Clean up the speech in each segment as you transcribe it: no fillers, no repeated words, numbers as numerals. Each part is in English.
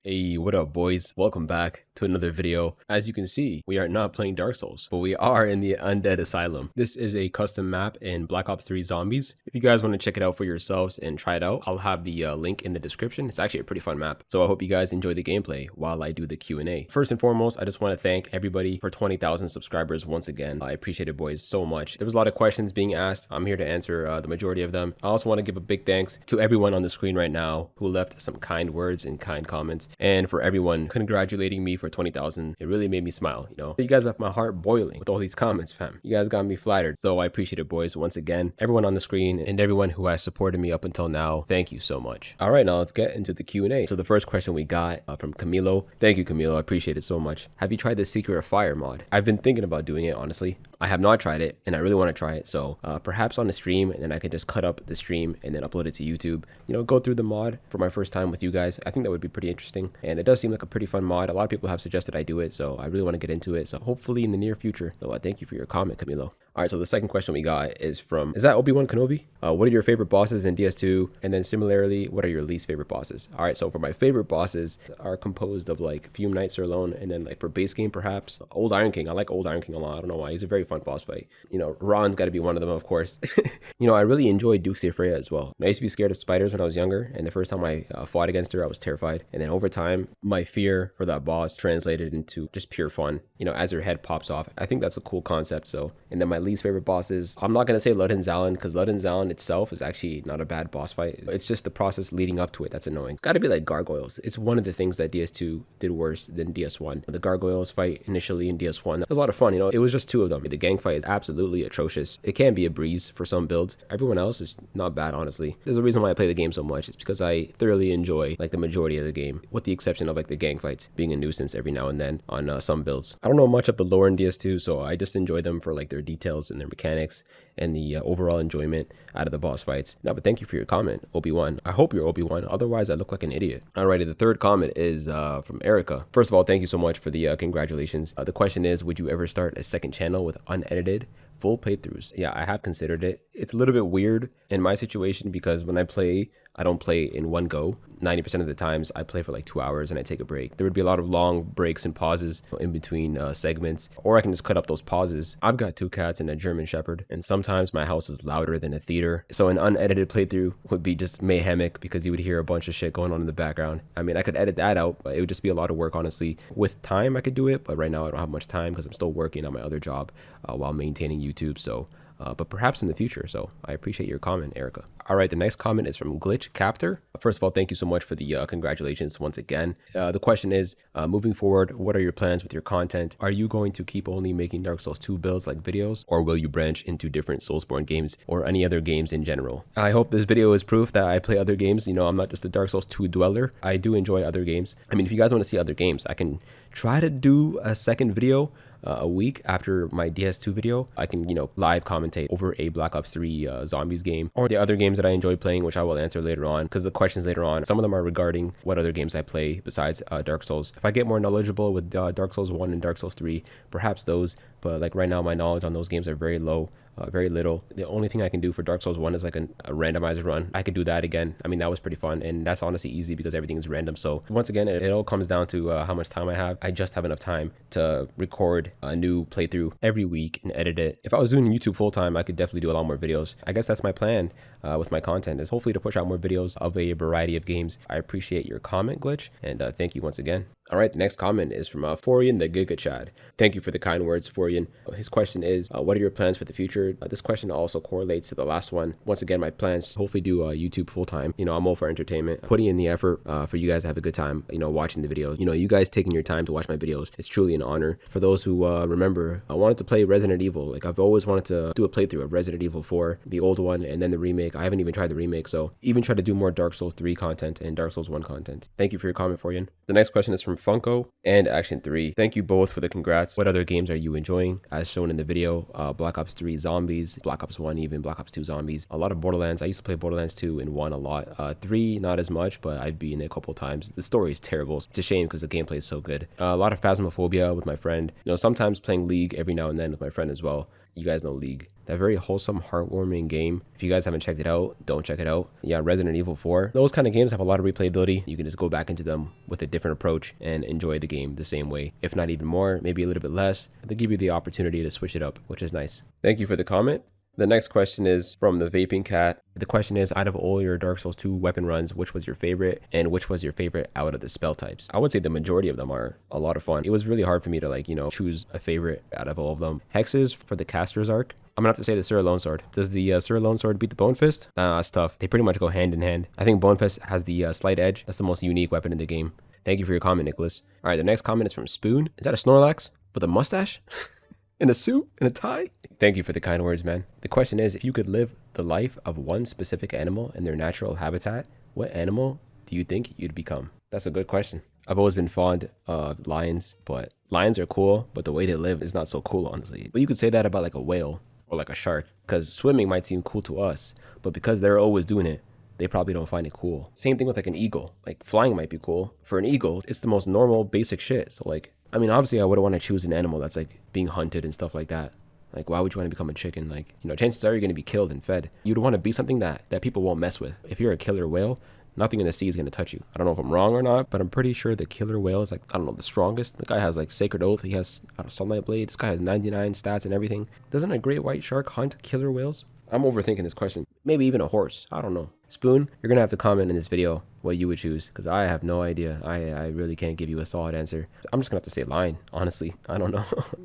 Hey, what up, boys? Welcome back to another video. As you can see, we are not playing Dark Souls, but we are in the Undead Asylum. This is a custom map in Black Ops 3 Zombies. If you guys want to check it out for yourselves and try it out, I'll have the link in the description. It's actually a pretty fun map, so I hope you guys enjoy the gameplay while I do the Q&A. First and foremost, I just want to thank everybody for 20,000 subscribers once again. I appreciate it, boys, so much. There was a lot of questions being asked. I'm here to answer the majority of them. I also want to give a big thanks to everyone on the screen right now who left some kind words and kind comments, and for everyone congratulating me for 20,000. It really made me smile, you know. You guys left my heart boiling with all these comments, fam. You guys got me flattered, so I appreciate it, boys. Once again, everyone on the screen and everyone who has supported me up until now, thank you so much. All right, now let's get into the Q&A. So the first question we got from Camilo. Thank you, Camilo. I appreciate it so much. Have you tried the Secret of Fire mod? I've been thinking about doing it, honestly. I have not tried it, and I really want to try it. So perhaps on the stream, and then I can just cut up the stream and then upload it to YouTube. You know, go through the mod for my first time with you guys. I think that would be pretty interesting, and it does seem like a pretty fun mod. A lot of people have suggested I do it, so I really want to get into it. So hopefully in the near future. So thank you for your comment, Camilo. All right, so the second question we got is from, is that Obi-Wan Kenobi? What are your favorite bosses in DS2? And then similarly, what are your least favorite bosses? All right, so for my favorite bosses are composed of like Fume Knight Sirloin, and then like for base game, perhaps Old Iron King. I like Old Iron King a lot. I don't know why. He's a very fun boss fight. You know, Ron's got to be one of them, of course. You know, I really enjoyed Duxia Freya as well. I used to be scared of spiders when I was younger, and the first time I fought against her, I was terrified. And then over time, my fear for that boss translated into just pure fun, you know, as her head pops off. I think that's a cool concept. So, and then my least favorite bosses, I'm not going to say Ludden Zalin, because Ludden Zalin itself is actually not a bad boss fight. It's just the process leading up to it that's annoying. It's got to be like gargoyles. It's one of the things that DS2 did worse than DS1. The gargoyles fight initially in DS1, that was a lot of fun. You know, it was just two of them. The gang fight is absolutely atrocious. It can be a breeze for some builds. Everyone else is not bad, honestly. There's a reason why I play the game so much. It's because I thoroughly enjoy like the majority of the game, with the exception of like the gang fights being a nuisance every now and then on some builds. I don't know much of the lore in DS2, so I just enjoy them for like their details and their mechanics and the overall enjoyment out of the boss fights. No, but thank you for your comment, Obi-Wan. I hope you're Obi-Wan, otherwise I look like an idiot. Alrighty, the third comment is from Erica. First of all, thank you so much for the congratulations. The question is, would you ever start a second channel with unedited full playthroughs? Yeah, I have considered it. It's a little bit weird in my situation because when I play, I don't play in one go. 90% of the times I play for like 2 hours and I take a break. There would be a lot of long breaks and pauses in between segments, or I can just cut up those pauses. I've got 2 cats and a German Shepherd, and sometimes my house is louder than a theater. So an unedited playthrough would be just mayhemic because you would hear a bunch of shit going on in the background. I mean, I could edit that out, but it would just be a lot of work, honestly. With time, I could do it, but right now I don't have much time because I'm still working on my other job while maintaining YouTube. So but perhaps in the future. So I appreciate your comment, Erica. All right, the next comment is from Glitch Captor. First of all, thank you so much for the congratulations once again. The question is, moving forward, what are your plans with your content? Are you going to keep only making Dark Souls 2 builds like videos, or will you branch into different Soulsborne games or any other games in general? I hope this video is proof that I play other games. You know, I'm not just a Dark Souls 2 dweller. I do enjoy other games. I mean, if you guys want to see other games, I can try to do a second video a week after my DS2 video. I can, you know, live commentate over a Black Ops 3 zombies game, or the other games that I enjoy playing, which I will answer later on, because the questions later on, some of them are regarding what other games I play besides Dark Souls. If I get more knowledgeable with Dark Souls 1 and Dark Souls 3, perhaps those, but like right now my knowledge on those games are very low. Very little. The only thing I can do for Dark Souls 1 is like a randomizer run. I could do that again. I mean, that was pretty fun, and that's honestly easy because everything is random. So once again, it all comes down to how much time I have. I just have enough time to record a new playthrough every week and edit it. If I was doing YouTube full time, I could definitely do a lot more videos. I guess that's my plan with my content, is hopefully to push out more videos of a variety of games. I appreciate your comment, Glitch, and thank you once again. All right, the next comment is from Forian the Giga Chad. Thank you for the kind words, Forian. His question is, what are your plans for the future? This question also correlates to the last one. Once again, my plans hopefully do YouTube full time. You know, I'm all for entertainment, putting in the effort for you guys to have a good time, you know, watching the videos. You know, you guys taking your time to watch my videos, it's truly an honor. For those who remember, I wanted to play Resident Evil. Like, I've always wanted to do a playthrough of Resident Evil 4, the old one, and then the remake. I haven't even tried the remake, so even try to do more Dark Souls 3 content and Dark Souls 1 content. Thank you for your comment, Forian. The next question is from Funko and Action 3. Thank you both for the congrats. What other games are you enjoying? As shown in the video, Black Ops 3 Zombies, Black Ops 1 even, Black Ops 2 Zombies, a lot of Borderlands. I used to play Borderlands 2 and 1 a lot. 3 not as much, but I've been a couple times. The story is terrible. It's a shame because the gameplay is so good. A lot of Phasmophobia with my friend. You know, sometimes playing League every now and then with my friend as well. You guys know League. That very wholesome, heartwarming game. If you guys haven't checked it out, don't check it out. Yeah, Resident Evil 4. Those kind of games have a lot of replayability. You can just go back into them with a different approach and enjoy the game the same way. If not even more, maybe a little bit less. They give you the opportunity to switch it up, which is nice. Thank you for the comment. The next question is from the Vaping Cat. The question is, out of all your Dark Souls 2 weapon runs, which was your favorite and which was your favorite out of the spell types? I would say the majority of them are a lot of fun. It was really hard for me to like, choose a favorite out of all of them. Hexes for the Caster's Arc. I'm gonna have to say the Sir Lonesword. Does the Sir Lonesword beat the Bone Fist? That's tough. They pretty much go hand in hand. I think Bone Fist has the slight edge. That's the most unique weapon in the game. Thank you for your comment, Nicholas. All right, the next comment is from Spoon. Is that a Snorlax with a mustache? In a suit? In a tie? Thank you for the kind words, man. The question is, if you could live the life of one specific animal in their natural habitat, what animal do you think you'd become? That's a good question. I've always been fond of lions, but lions are cool, but the way they live is not so cool, honestly. But you could say that about like a whale or like a shark, because swimming might seem cool to us, but because they're always doing it, they probably don't find it cool. Same thing with like an eagle. Like flying might be cool. For an eagle, it's the most normal, basic shit. So like, I mean, obviously I wouldn't want to choose an animal that's like being hunted and stuff like that. Like, why would you want to become a chicken? Like, chances are you're going to be killed and fed. You'd want to be something that people won't mess with. If you're a killer whale, nothing in the sea is going to touch you. I don't know if I'm wrong or not, but I'm pretty sure the killer whale is like, I don't know, the strongest. The guy has like Sacred Oath. He has Sunlight Blade. This guy has 99 stats and everything. Doesn't a great white shark hunt killer whales? I'm overthinking this question. Maybe even a horse. I don't know. Spoon, you're going to have to comment in this video what you would choose, because I have no idea. I really can't give you a solid answer. I'm just going to have to say lion, honestly. I don't know.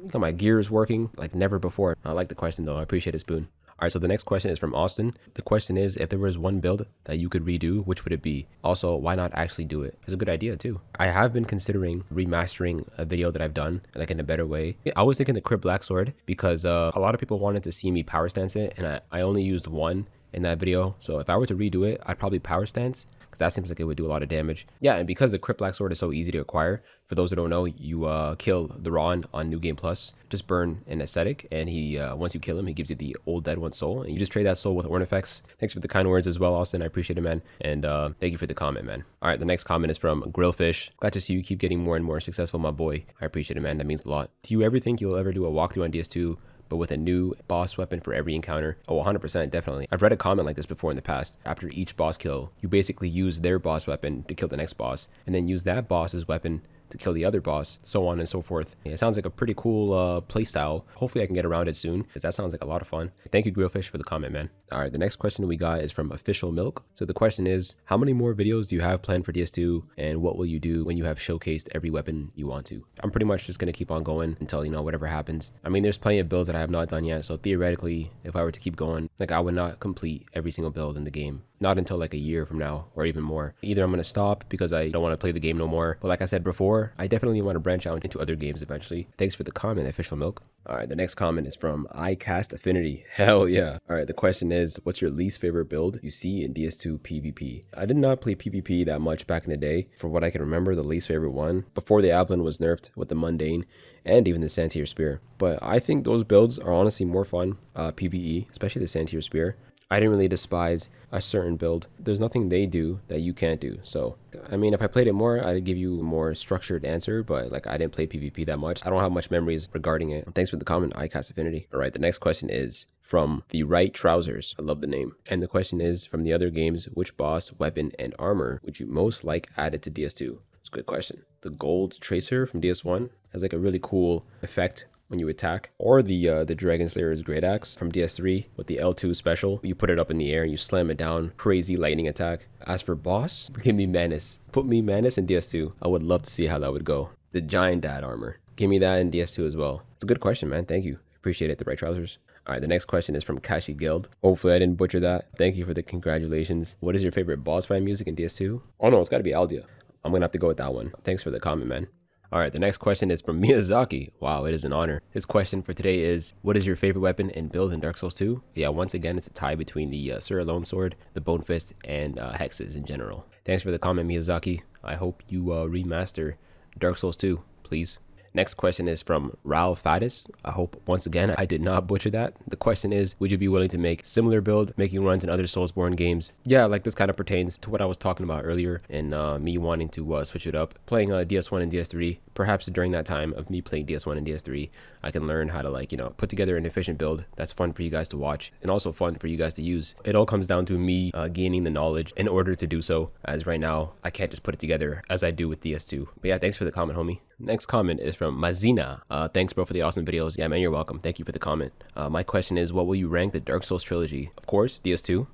Got my gears working like never before. I like the question, though. I appreciate it, Spoon. All right, so the next question is from Austin. The question is, if there was one build that you could redo, which would it be? Also, why not actually do it? It's a good idea too. I have been considering remastering a video that I've done, like in a better way. I was thinking the Crypt Black Sword, because a lot of people wanted to see me power stance it, and I only used one in that video. So if I were to redo it, I'd probably power stance, because that seems like it would do a lot of damage. Yeah, and because the Crypt Black Sword is so easy to acquire, for those who don't know, you kill the Ron on New Game Plus, just burn an ascetic, and he once you kill him, he gives you the old dead one soul, and you just trade that soul with Ornifex. Thanks for the kind words as well, Austin. I appreciate it, man. And thank you for the comment, man. All right, the next comment is from Grillfish. Glad to see you keep getting more and more successful, my boy. I appreciate it, man. That means a lot. Do you ever think you'll ever do a walkthrough on DS2, but with a new boss weapon for every encounter? Oh, 100%, definitely. I've read a comment like this before in the past. After each boss kill, you basically use their boss weapon to kill the next boss, and then use that boss's weapon to kill the other boss, so on and so forth. It sounds like a pretty cool playstyle. Hopefully I can get around it soon, because that sounds like a lot of fun. Thank you, Grillfish, for the comment, man. All right, the next question we got is from Official Milk. So the question is, how many more videos do you have planned for DS2, and what will you do when you have showcased every weapon you want to? I'm pretty much just going to keep on going until, whatever happens. I mean, there's plenty of builds that I have not done yet, so theoretically, if I were to keep going, like, I would not complete every single build in the game. Not until like a year from now, or even more. Either I'm going to stop because I don't want to play the game no more, but like I said before, I definitely want to branch out into other games eventually. Thanks for the comment, Official Milk. All right, the next comment is from iCast Affinity. Hell yeah. All right, the question is, what's your least favorite build you see in DS2 PvP? I did not play PvP that much back in the day. For what I can remember, the least favorite one, before the Ablin was nerfed with the Mundane and even the Santier Spear. But I think those builds are honestly more fun, PvE, especially the Santier Spear. I didn't really despise a certain build. There's nothing they do that you can't do. So, I mean, if I played it more, I'd give you a more structured answer, but like I didn't play PvP that much. I don't have much memories regarding it. Thanks for the comment, iCast Affinity. All right, the next question is from The Right Trousers. I love the name. And the question is, from the other games, which boss, weapon, and armor would you most like added to DS2? It's a good question. The Gold Tracer from DS1 has like a really cool effect when you attack, or the Dragon Slayer's Great Axe from DS3 with the L2 special. You put it up in the air and you slam it down. Crazy lightning attack. As for boss, give me Manus. Put me Manus in DS2. I would love to see how that would go. The Giant Dad armor. Give me that in DS2 as well. It's a good question, man. Thank you. Appreciate it, The Right Trousers. All right, the next question is from Kashi Guild. Hopefully I didn't butcher that. Thank you for the congratulations. What is your favorite boss fight music in DS2? Oh no, it's gotta be Aldia. I'm gonna have to go with that one. Thanks for the comment, man. All right, the next question is from Miyazaki. Wow, it is an honor. His question for today is, what is your favorite weapon and build in Dark Souls 2? Yeah, once again, it's a tie between the Sir Lonesword, the Bone Fist, and hexes in general. Thanks for the comment, Miyazaki. I hope you remaster Dark Souls 2, please. Next question is from Raul Faddis. I hope once again I did not butcher that. The question is, would you be willing to make similar build, making runs in other Soulsborne games? Yeah, like this kind of pertains to what I was talking about earlier and me wanting to switch it up. Playing DS1 and DS3, perhaps during that time of me playing DS1 and DS3, I can learn how to like, put together an efficient build that's fun for you guys to watch and also fun for you guys to use. It all comes down to me gaining the knowledge in order to do so, as right now I can't just put it together as I do with DS2. But yeah, thanks for the comment, homie. Next comment is from Mazina. Thanks, bro, for the awesome videos. Yeah, man, you're welcome. Thank you for the comment. My question is, what will you rank the Dark Souls trilogy? Of course, DS2.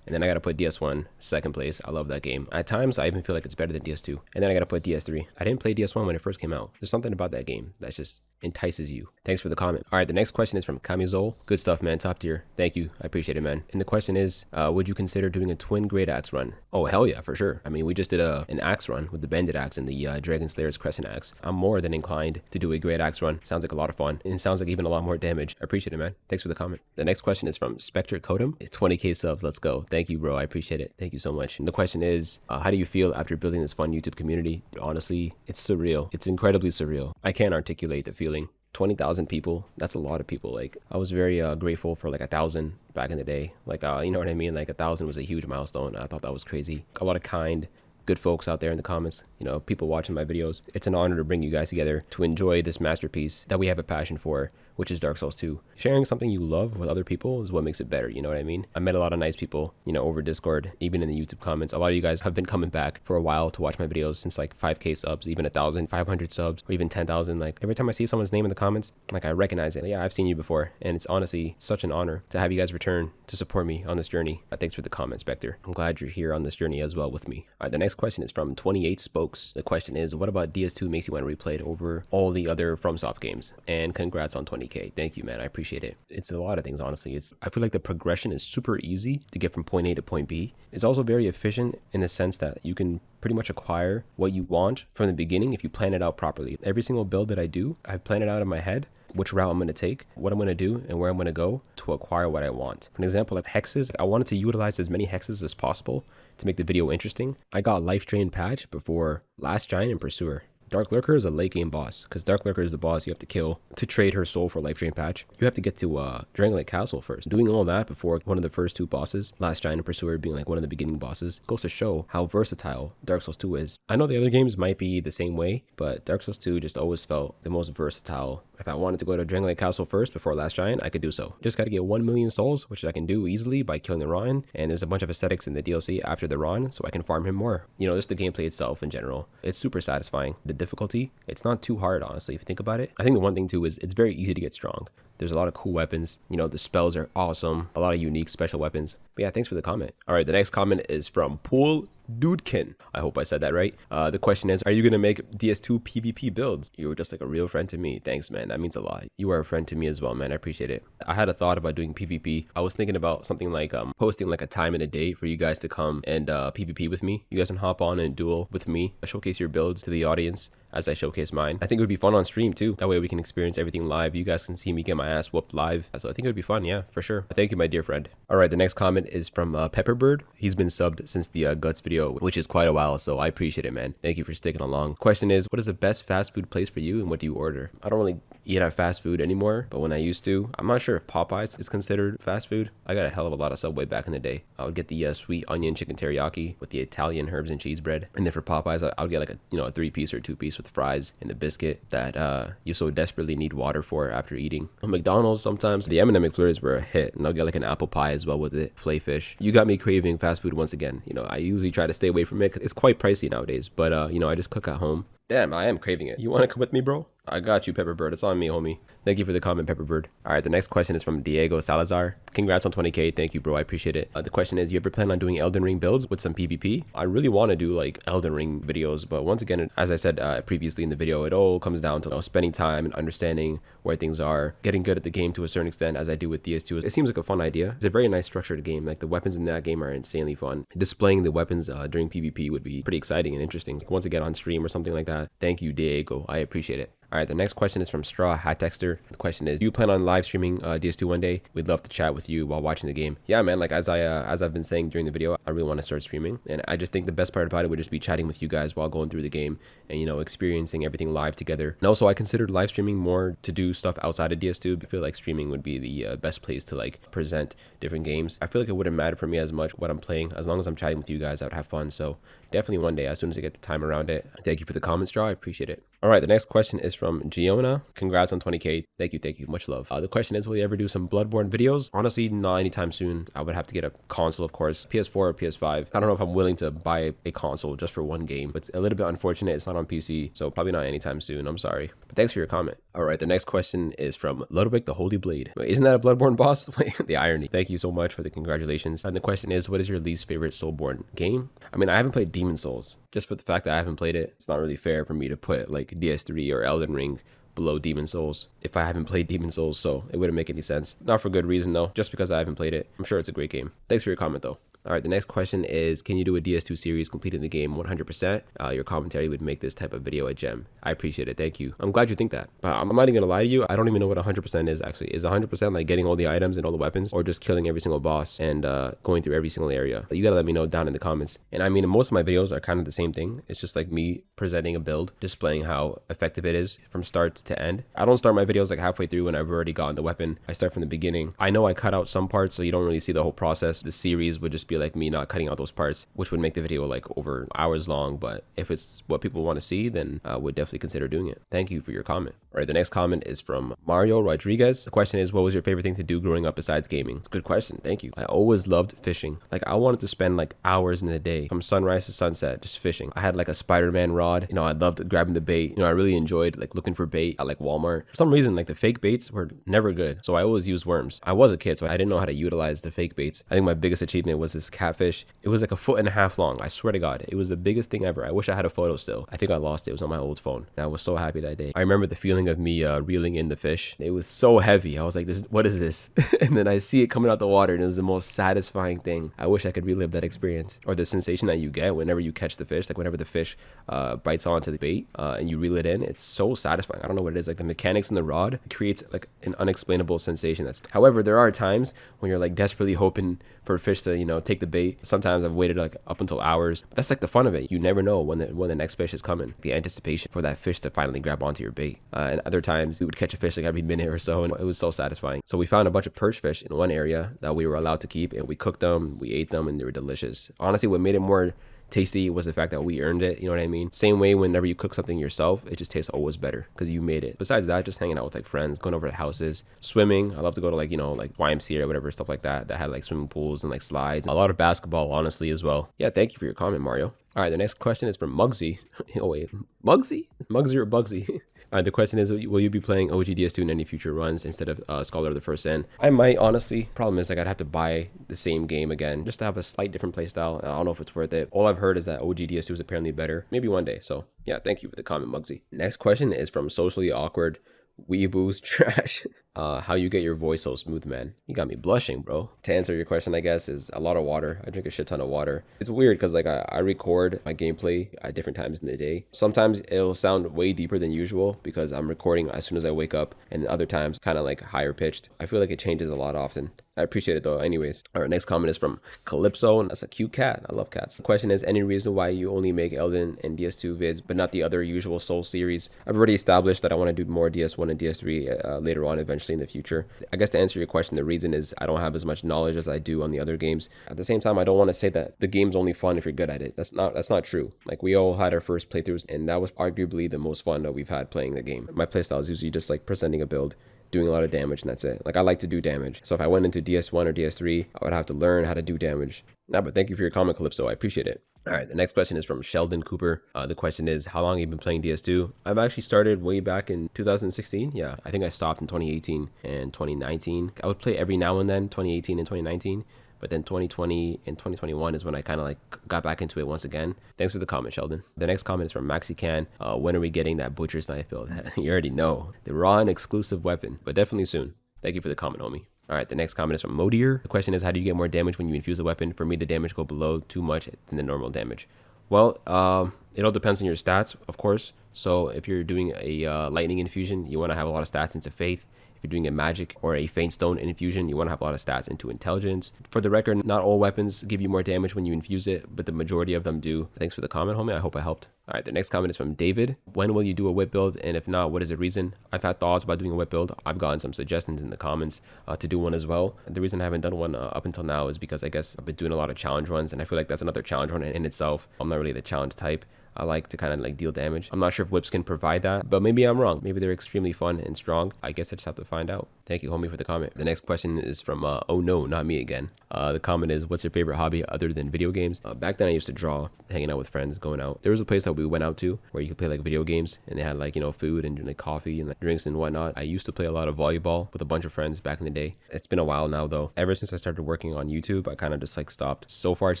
And then I gotta put DS1 second place. I love that game. At times, I even feel like it's better than DS2. And then I gotta put DS3. I didn't play DS1 when it first came out. There's something about that game that just entices you. Thanks for the comment. All right, the next question is from Camizol. Good stuff, man. Top tier. Thank you. I appreciate it, man. And the question is, would you consider doing a twin Great Axe run? Oh, hell yeah, for sure. I mean, we just did an axe run with the Bandit Axe and the Dragon Slayer's Crescent Axe. I'm more than inclined to do a Great Axe run. Sounds like a lot of fun. And it sounds like even a lot more damage. I appreciate it, man. Thanks for the comment. The next question is from Spectre Kodum. It's 20K subs. Let's go. Thank you, bro. I appreciate it. Thank you so much. And the question is, how do you feel after building this fun YouTube community? Honestly, it's surreal. It's incredibly surreal. I can't articulate the feeling. 20,000 people, that's a lot of people. Like, I was very grateful for like 1,000 back in the day. Like, you know what I mean? Like 1,000 was a huge milestone. I thought that was crazy. A lot of kind, good folks out there in the comments, people watching my videos. It's an honor to bring you guys together to enjoy this masterpiece that we have a passion for, which is Dark Souls 2. Sharing something you love with other people is what makes it better, you know what I mean? I met a lot of nice people, over Discord, even in the YouTube comments. A lot of you guys have been coming back for a while to watch my videos since like 5K subs, even 1,000, 500 subs, or even 10,000. Like every time I see someone's name in the comments, like I recognize it. Yeah, I've seen you before. And it's honestly such an honor to have you guys return to support me on this journey. Thanks for the comment, Spectre. I'm glad you're here on this journey as well with me. All right, the next question is from 28 Spokes. The question is, what about DS2 makes you want to replay it over all the other FromSoft games? And congrats on 20K. Thank you, man. I appreciate it. It's a lot of things, honestly. I feel like the progression is super easy to get from point A to point B. It's also very efficient in the sense that you can pretty much acquire what you want from the beginning if you plan it out properly. Every single build that I do, I plan it out in my head, which route I'm going to take, what I'm going to do, and where I'm going to go to acquire what I want. For an example, like hexes, I wanted to utilize as many hexes as possible to make the video interesting. I got Life Drain Patch before Last Giant and Pursuer. Dark Lurker is a late game boss, because Dark Lurker is the boss you have to kill to trade her soul for Life Drain Patch. You have to get to Dragon Lake Castle first. Doing all that before one of the first two bosses, Last Giant and Pursuer being like one of the beginning bosses, goes to show how versatile Dark Souls 2 is. I know the other games might be the same way, but Dark Souls 2 just always felt the most versatile. If I wanted to go to Dragon Lake Castle first before Last Giant, I could do so. Just got to get 1 million souls, which I can do easily by killing the Ron, and there's a bunch of aesthetics in the DLC after the Ron, so I can farm him more. Just the gameplay itself in general. It's super satisfying. The difficulty, it's not too hard, honestly, if you think about it. I think the one thing too is it's very easy to get strong. There's a lot of cool weapons. The spells are awesome. A lot of unique special weapons. But yeah, thanks for the comment. All right, the next comment is from Pool Dudekin. I hope I said that right. The question is, are you going to make DS2 PvP builds? You were just like a real friend to me. Thanks, man. That means a lot. You are a friend to me as well, man. I appreciate it. I had a thought about doing PvP. I was thinking about something like posting like a time and a date for you guys to come and PvP with me. You guys can hop on and duel with me. Showcase your builds to the audience as I showcase mine. I think it would be fun on stream too. That way we can experience everything live. You guys can see me get my ass whooped live. So I think it would be fun, yeah, for sure. Thank you, my dear friend. All right, the next comment is from Pepperbird. He's been subbed since the Guts video, which is quite a while, so I appreciate it, man. Thank you for sticking along. Question is, what is the best fast food place for you and what do you order? I don't really eat at fast food anymore, but when I used to, I'm not sure if Popeyes is considered fast food. I got a hell of a lot of Subway back in the day. I would get the sweet onion chicken teriyaki with the Italian herbs and cheese bread. And then for Popeyes, I would get like a 3-piece or 2-piece with fries and a biscuit that you so desperately need water for after eating. On McDonald's, sometimes the M&M McFlurries were a hit, and I'll get like an apple pie as well with it, filet fish. You got me craving fast food once again. I usually try to stay away from it 'cause it's quite pricey nowadays, but I just cook at home. Damn, I am craving it. You want to come with me, bro? I got you, Pepperbird. It's on me, homie. Thank you for the comment, Pepperbird. All right, the next question is from Diego Salazar. Congrats on 20K. Thank you, bro. I appreciate it. The question is, you ever plan on doing Elden Ring builds with some PvP? I really want to do like Elden Ring videos, but once again, as I said previously in the video, it all comes down to spending time and understanding where things are, getting good at the game to a certain extent, as I do with DS2. It seems like a fun idea. It's a very nice structured game. Like the weapons in that game are insanely fun. Displaying the weapons during PvP would be pretty exciting and interesting. Once again on stream or something like that. Thank you, Diego. I appreciate it. All right, the next question is from Straw Hat Texter. The question is, do you plan on live streaming DS2 one day? We'd love to chat with you while watching the game. Yeah, man, like as I've been saying during the video, I really want to start streaming, and I just think the best part about it would just be chatting with you guys while going through the game and, you know, experiencing everything live together. And also I considered live streaming more to do stuff outside of DS2. I feel like streaming would be the best place to like present different games. I feel like it wouldn't matter for me as much what I'm playing. As long as I'm chatting with you guys, I would have fun. So definitely one day, as soon as I get the time around it. Thank you for the comment, Straw. I appreciate it. All right, the next question is from Giona. Congrats on 20K. Thank you. Much love. The question is, will you ever do some Bloodborne videos? Honestly, not anytime soon. I would have to get a console, of course, PS4 or PS5. I don't know if I'm willing to buy a console just for one game. It's a little bit unfortunate. It's not on PC, so probably not anytime soon. I'm sorry. But thanks for your comment. All right, the next question is from Ludwig the Holy Blade. Wait, isn't that a Bloodborne boss? Wait, the irony. Thank you so much for the congratulations. And the question is, what is your least favorite Soulborne game? I mean, I haven't played Demon Souls. Just for the fact that I haven't played it, it's not really fair for me to put like DS3 or Elden Ring below Demon Souls if I haven't played Demon Souls, so it wouldn't make any sense. Not for good reason though, just because I haven't played it. I'm sure it's a great game. Thanks for your comment though. All right, the next question is, can you do a DS2 series completing the game 100%? Your commentary would make this type of video a gem. I appreciate it. Thank you. I'm glad you think that. But I'm not even gonna lie to you. I don't even know what 100% is actually. Is 100% like getting all the items and all the weapons, or just killing every single boss and going through every single area? You gotta let me know down in the comments. And I mean, most of my videos are kind of the same thing. It's just like me presenting a build, displaying how effective it is from start to end. I don't start my videos like halfway through when I've already gotten the weapon. I start from the beginning. I know I cut out some parts, so you don't really see the whole process. The series would just be like me not cutting out those parts, which would make the video like over hours long. But if it's what people want to see, then I would definitely consider doing it. Thank you for your comment. All right, the next comment is from Mario Rodriguez. The question is, what was your favorite thing to do growing up besides gaming? It's a good question. Thank you. I always loved fishing. Like I wanted to spend like hours in the day from sunrise to sunset just fishing. I had like a Spider-Man rod. You know, I loved grabbing the bait. You know, I really enjoyed like looking for bait at like Walmart. For some reason, like the fake baits were never good, so I always used worms. I was a kid, so I didn't know how to utilize the fake baits. I think my biggest achievement was this catfish. It was like 1.5 feet long. I swear to God, it was the biggest thing ever. I wish I had a photo still. I think I lost it. It was on my old phone. And I was so happy that day. I remember the feeling of me reeling in the fish. It was so heavy. I was like, what is this? And then I see it coming out the water, and it was the most satisfying thing. I wish I could relive that experience, or the sensation that you get whenever you catch the fish. Like whenever the fish bites onto the bait and you reel it in, it's so satisfying. I don't know what it is. Like the mechanics in the rod creates like an unexplainable sensation. However, there are times when you're like desperately hoping for a fish to, you know, take the bait. Sometimes I've waited like up until hours. But that's like the fun of it. You never know when the next fish is coming. The anticipation for that fish to finally grab onto your bait. And other times we would catch a fish like every minute or so, and it was so satisfying. So we found a bunch of perch fish in one area that we were allowed to keep, and we cooked them, we ate them, and they were delicious. Honestly, what made it more tasty was the fact that we earned it. You know what I mean? Same way whenever you cook something yourself, it just tastes always better because you made it. Besides that, just hanging out with like friends, going over to houses, swimming. I love to go to like, you know, like YMCA or whatever, stuff like that had like swimming pools and like slides. A lot of basketball, honestly, as well. Yeah, thank you for your comment, Mario. All right, the next question is from Muggsy. Oh wait, Muggsy or Bugsy? The question is, will you be playing OG DS2 in any future runs instead of Scholar of the First Sin? I might, honestly. Problem is, like, I'd have to buy the same game again just to have a slight different playstyle. I don't know if it's worth it. All I've heard is that OG DS2 is apparently better. Maybe one day. So, yeah, thank you for the comment, Muggsy. Next question is from Socially Awkward Weeaboo's Trash. How you get your voice so smooth, man? You got me blushing, bro. To answer your question, I guess, is a lot of water. I drink a shit ton of water. It's weird because like I record my gameplay at different times in the day. Sometimes it'll sound way deeper than usual because I'm recording as soon as I wake up, and other times kind of like higher pitched. I feel like it changes a lot often. I appreciate it though. Anyways, all right, next comment is from Calypso, and that's a cute cat. I love cats. The question is, any reason why you only make Elden and DS2 vids but not the other usual Soul series? I've already established that I want to do more DS1 and DS3 later on eventually in the future. I guess to answer your question, the reason is I don't have as much knowledge as I do on the other games. At the same time, I don't want to say that the game's only fun if you're good at it. That's not true. Like we all had our first playthroughs, and that was arguably the most fun that we've had playing the game. My playstyle is usually just like presenting a build, doing a lot of damage, and that's it. Like I like to do damage. So if I went into DS1 or DS3, I would have to learn how to do damage. Nah, but thank you for your comment, Calypso. I appreciate it. All right, the next question is from Sheldon Cooper. The question is, how long have you been playing DS2? I've actually started way back in 2016. Yeah, I think I stopped in 2018 and 2019. I would play every now and then, 2018 and 2019. But then 2020 and 2021 is when I kind of like got back into it once again. Thanks for the comment, Sheldon. The next comment is from MaxiCan. When are we getting that Butcher's Knife build? You already know. The raw and exclusive weapon, but definitely soon. Thank you for the comment, homie. All right, the next comment is from Modier. The question is, how do you get more damage when you infuse a weapon? For me, the damage go below too much than the normal damage. Well, it all depends on your stats, of course. So if you're doing a lightning infusion, you want to have a lot of stats into faith. If you're doing a magic or a faint stone infusion, you want to have a lot of stats into intelligence. For the record, not all weapons give you more damage when you infuse it, but the majority of them do. Thanks for the comment, homie. I hope I helped. All right, the next comment is from David. When will you do a whip build? And if not, what is the reason? I've had thoughts about doing a whip build. I've gotten some suggestions in the comments to do one as well. And the reason I haven't done one up until now is because I guess I've been doing a lot of challenge runs, and I feel like that's another challenge run in itself. I'm not really the challenge type. I like to kind of like deal damage. I'm not sure if whips can provide that, but maybe I'm wrong. Maybe they're extremely fun and strong. I guess I just have to find out. Thank you, homie, for the comment. The next question is from, oh no, not me again. The comment is, what's your favorite hobby other than video games? Back then I used to draw, hanging out with friends, going out. There was a place that we went out to where you could play like video games, and they had like, you know, food and like coffee and like drinks and whatnot. I used to play a lot of volleyball with a bunch of friends back in the day. It's been a while now though. Ever since I started working on YouTube, I kind of just like stopped. So far it's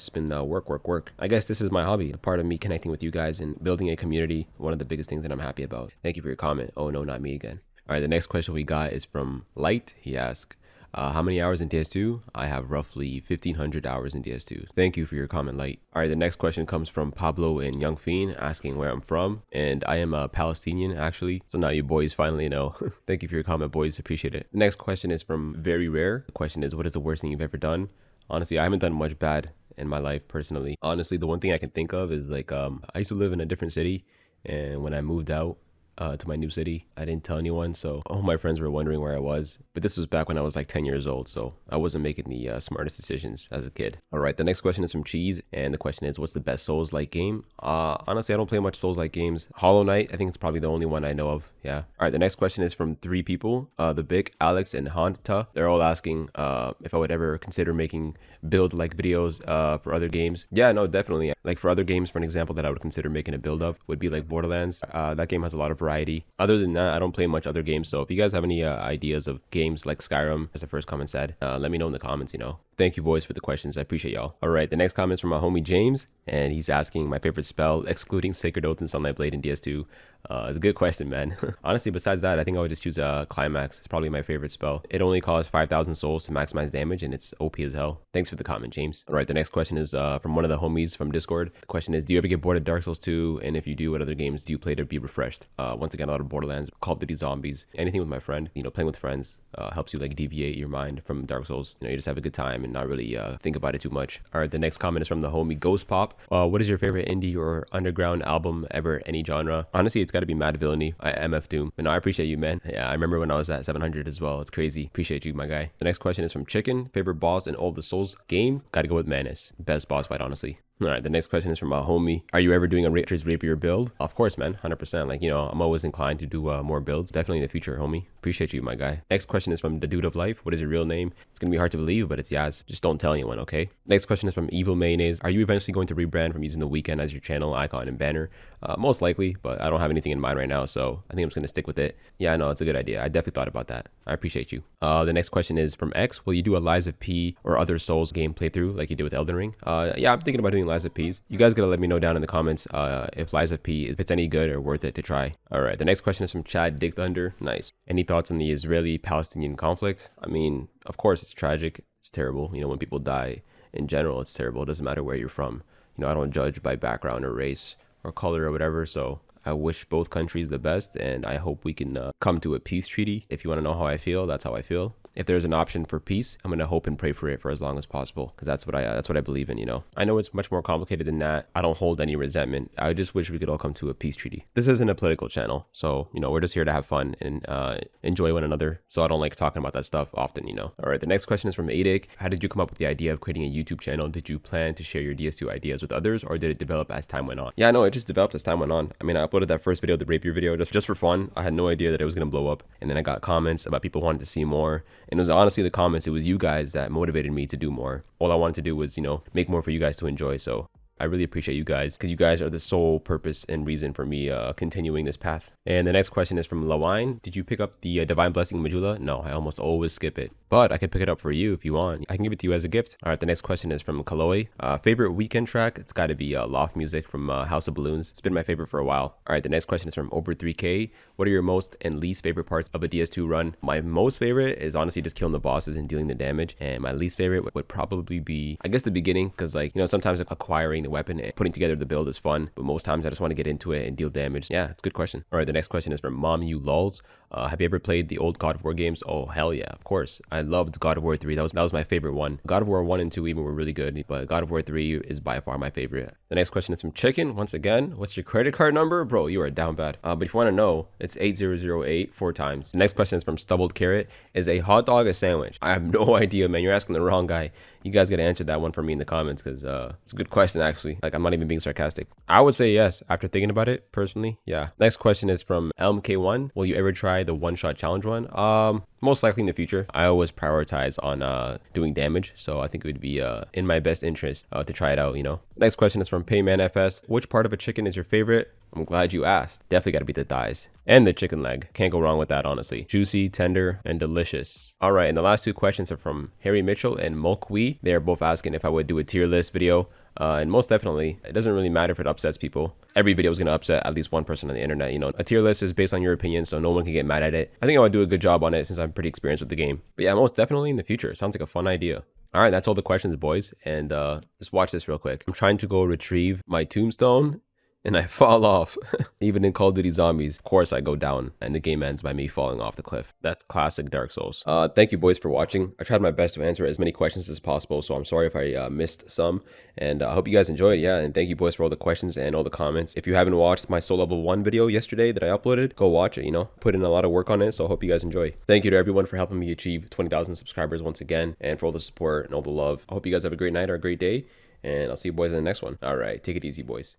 just been work. I guess this is my hobby, a part of me connecting with you guys and building a community. One of the biggest things that I'm happy about. Thank you for your comment. Oh no, not me again. All right, the next question we got is from Light. He asked, how many hours in DS2? I have roughly 1,500 hours in DS2. Thank you for your comment, Light. All right, the next question comes from Pablo and Young Fiend asking where I'm from. And I am a Palestinian, actually. So now you boys finally know. Thank you for your comment, boys. Appreciate it. The next question is from Very Rare. The question is, what is the worst thing you've ever done? Honestly, I haven't done much bad in my life personally. Honestly, the one thing I can think of is like, I used to live in a different city. And when I moved out, to my new city, I didn't tell anyone, so all my friends were wondering where I was. But this was back when I was like 10 years old, so I wasn't making the smartest decisions as a kid. All right, the next question is from Cheese, and the question is, what's the best Souls-like game? Honestly, I don't play much Souls-like games. Hollow Knight, I think it's probably the only one I know of. Yeah. All right, the next question is from 3 people, the Big, Alex, and Hanta. They're all asking if I would ever consider making build-like videos for other games. Yeah, no, definitely. Like for other games, for an example that I would consider making a build of would be like Borderlands. That game has a lot of variety. Other than that, I don't play much other games. So if you guys have any ideas of games like Skyrim, as the first comment said, let me know in the comments, you know. Thank you, boys, for the questions. I appreciate y'all. All right, the next comment is from my homie James, and he's asking my favorite spell, excluding Sacred Oath and Sunlight Blade in DS2. It's a good question, man. Honestly, besides that, I think I would just choose Climax. It's probably my favorite spell. It only costs 5,000 souls to maximize damage, and it's OP as hell. Thanks for the comment, James. All right, the next question is from one of the homies from Discord. The question is, do you ever get bored of Dark Souls 2? And if you do, what other games do you play to be refreshed? Once again, a lot of Borderlands, Call of Duty Zombies, anything with my friend. You know, playing with friends helps you like deviate your mind from Dark Souls. You know, you just have a good time and not really think about it too much. All right, the next comment is from the homie Ghost Pop. What is your favorite indie or underground album ever, any genre? Honestly, it's got to be Mad Villainy, MF Doom. But no, I appreciate you, man. Yeah, I remember when I was at 700 as well. It's crazy. Appreciate you, my guy. The next question is from Chicken. Favorite boss in all of the Souls game? Gotta go with Manus. Best boss fight, honestly. All right, the next question is from my homie. Are you ever doing a Rach's Rapier build? Of course, man, 100%. Like, you know, I'm always inclined to do more builds. Definitely in the future, homie. Appreciate you, my guy. Next question is from the Dude of Life. What is your real name? It's gonna be hard to believe, but it's Yaz. Just don't tell anyone, okay? Next question is from Evil Mayonnaise. Are you eventually going to rebrand from using the weekend as your channel icon and banner? Most likely, but I don't have anything in mind right now, so I think I'm just gonna stick with it. Yeah, I know, it's a good idea. I definitely thought about that. I appreciate you. The next question is from X. Will you do a Lies of P or other Souls game playthrough like you did with Elden Ring? Yeah, I'm thinking about doing Lies of P's. You guys gotta let me know down in the comments if Lies of P, if it's any good or worth it to try. All right, the next question is from Chad Dick Thunder. Nice. Any thoughts on the Israeli-Palestinian conflict? I mean, of course it's tragic. It's terrible. You know, when people die in general, it's terrible. It doesn't matter where you're from. You know, I don't judge by background or race or color or whatever. So I wish both countries the best, and I hope we can come to a peace treaty. If you want to know how I feel, that's how I feel. If there's an option for peace, I'm gonna hope and pray for it for as long as possible, because that's what I believe in. You know, I know it's much more complicated than that. I don't hold any resentment. I just wish we could all come to a peace treaty. This isn't a political channel, so you know, we're just here to have fun and enjoy one another. So I don't like talking about that stuff often. You know. All right, the next question is from Adek. How did you come up with the idea of creating a YouTube channel? Did you plan to share your DS2 ideas with others, or did it develop as time went on? Yeah, no, it just developed as time went on. I mean, I uploaded that first video, the rapier video, just for fun. I had no idea that it was gonna blow up, and then I got comments about people wanting to see more, and it was honestly the comments, it was you guys that motivated me to do more. All I wanted to do was, you know, make more for you guys to enjoy. So I really appreciate you guys, because you guys are the sole purpose and reason for me continuing this path. And the next question is from Lawine. Did you pick up the Divine Blessing Majula? No, I almost always skip it, but I can pick it up for you if you want. I can give it to you as a gift. All right, the next question is from Kaloe. Favorite weekend track? It's got to be Loft Music from House of Balloons. It's been my favorite for a while. All right, the next question is from Ober3K. What are your most and least favorite parts of a DS2 run? My most favorite is honestly just killing the bosses and dealing the damage. And my least favorite would probably be, I guess, the beginning, because like, you know, sometimes acquiring the the weapon, and putting together the build is fun, but most times I just want to get into it and deal damage. Yeah, it's a good question. All right, the next question is from Mom You Lulz. Have you ever played the old God of War games? Oh, hell yeah, of course. I loved God of War 3. That was my favorite one. God of War 1 and 2 even were really good, but God of War 3 is by far my favorite. The next question is from Chicken. Once again, what's your credit card number? Bro, you are down bad. But if you want to know, it's 8008 4 times. The next question is from Stubbled Carrot. Is a hot dog a sandwich? I have no idea, man. You're asking the wrong guy. You guys gotta answer that one for me in the comments, because it's a good question, actually. Like, I'm not even being sarcastic. I would say yes after thinking about it personally. Yeah. Next question is from LMK1. Will you ever try the one-shot challenge one? Most likely in the future. I always prioritize on doing damage, so I think it would be in my best interest to try it out, you know. Next question is from PaymanFS. Which part of a chicken is your favorite? I'm glad you asked. Definitely gotta be the thighs and the chicken leg. Can't go wrong with that, honestly. Juicy, tender, and delicious. All right, and the last two questions are from Harry Mitchell and Mulkwee. They are both asking if I would do a tier list video. And most definitely, it doesn't really matter if it upsets people. Every video is going to upset at least one person on the internet. You know, a tier list is based on your opinion, so no one can get mad at it. I think I would do a good job on it since I'm pretty experienced with the game. But yeah, most definitely in the future. It sounds like a fun idea. All right, that's all the questions, boys. And just watch this real quick. I'm trying to go retrieve my tombstone, and I fall off. Even in Call of Duty Zombies, of course I go down, and the game ends by me falling off the cliff. That's classic Dark Souls. Thank you, boys, for watching. I tried my best to answer as many questions as possible, so I'm sorry if I missed some, and I hope you guys enjoyed. Yeah, and thank you, boys, for all the questions and all the comments. If you haven't watched my Soul Level 1 video yesterday that I uploaded, go watch it. You know, put in a lot of work on it, so I hope you guys enjoy. Thank you to everyone for helping me achieve 20,000 subscribers once again, and for all the support and all the love. I hope you guys have a great night or a great day, and I'll see you boys in the next one. All right, take it easy, boys.